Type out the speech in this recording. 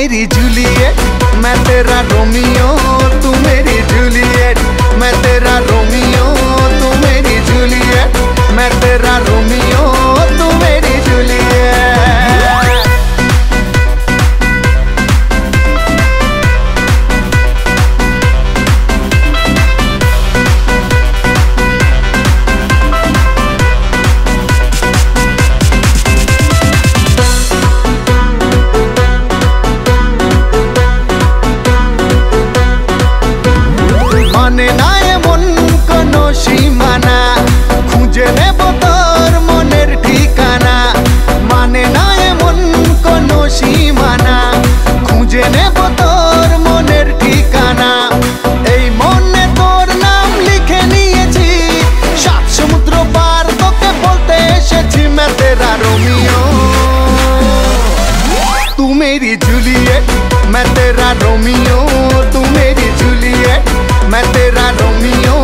मेरी जूलियट, मैं तेरा रोमियो, तू मेरी जूलियट। मैं तेरा रोमियो, तू मेरी जूलियट। मैं तेरा रोमियो, तू मेरी जूलियट। মানে না এমন কোনো সীমানা, খুঁজে নেব তোর মনের ঠিকানা। মানে না এমন কোনো সীমানা, খুঁজে নেব তোর মনের ঠিকানা। এই মনে তোর নাম লিখে নিয়েছি, সাত সমুদ্র পার তোকে বলতে এসেছি। मैं तेरा रोमियो, तू मेरी जूलियट। मैं तेरा रोमियो, तू मेरी जूलियट। मैं तेरा रोमियो,